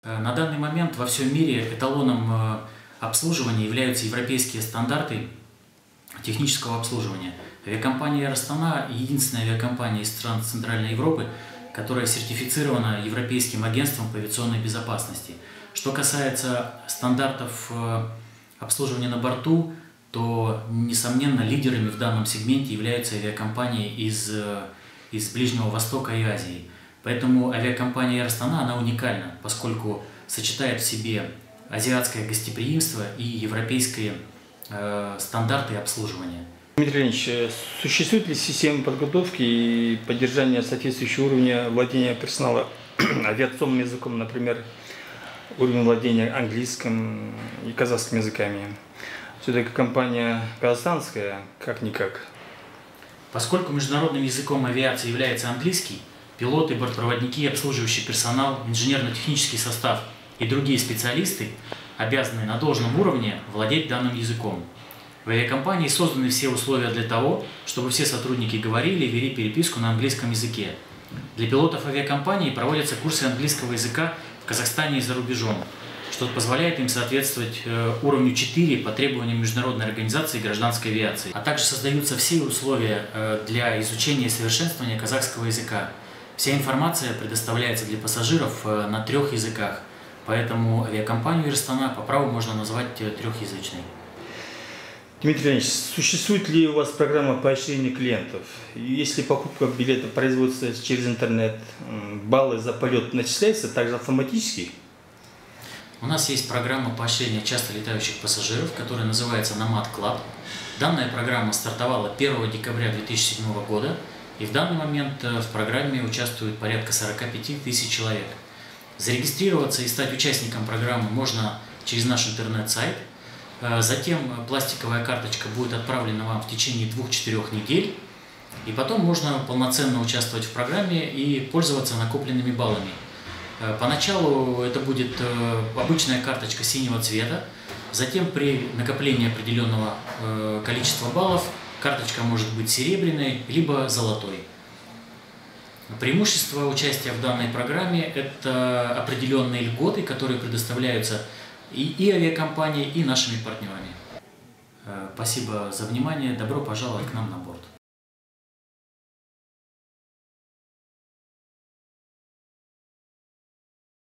На данный момент во всем мире эталоном обслуживания являются европейские стандарты технического обслуживания. Авиакомпания Air Astana – единственная авиакомпания из стран Центральной Европы, которая сертифицирована Европейским агентством по авиационной безопасности. Что касается стандартов обслуживания на борту, то, несомненно, лидерами в данном сегменте являются авиакомпании из Ближнего Востока и Азии. Поэтому авиакомпания Air Astana, она уникальна, поскольку сочетает в себе азиатское гостеприимство и европейские стандарты обслуживания. Дмитрий Леонидович, существует ли система подготовки и поддержания соответствующего уровня владения персонала авиационным языком, например, уровень владения английским и казахским языками? Все-таки компания казахстанская, как-никак. Поскольку международным языком авиации является английский, пилоты, бортпроводники, обслуживающий персонал, инженерно-технический состав и другие специалисты обязаны на должном уровне владеть данным языком. В авиакомпании созданы все условия для того, чтобы все сотрудники говорили и вели переписку на английском языке. Для пилотов авиакомпании проводятся курсы английского языка в Казахстане и за рубежом, что позволяет им соответствовать уровню 4 по требованиям Международной организации гражданской авиации. А также создаются все условия для изучения и совершенствования казахского языка. Вся информация предоставляется для пассажиров на 3 языках, поэтому авиакомпанию Air Astana по праву можно назвать трехязычной. Дмитрий Леонидович, существует ли у вас программа поощрения клиентов? Если покупка билета производится через интернет, баллы за полет начисляются также автоматически? У нас есть программа поощрения часто летающих пассажиров, которая называется Nomad Club. Данная программа стартовала 1 декабря 2007 года, и в данный момент в программе участвует порядка 45 тысяч человек. Зарегистрироваться и стать участником программы можно через наш интернет-сайт. Затем пластиковая карточка будет отправлена вам в течение 2-4 недель, и потом можно полноценно участвовать в программе и пользоваться накопленными баллами. Поначалу это будет обычная карточка синего цвета, затем при накоплении определенного количества баллов карточка может быть серебряной либо золотой. Преимущество участия в данной программе – это определенные льготы, которые предоставляются и авиакомпанией, и нашими партнерами. Спасибо за внимание. Добро пожаловать к нам на борт.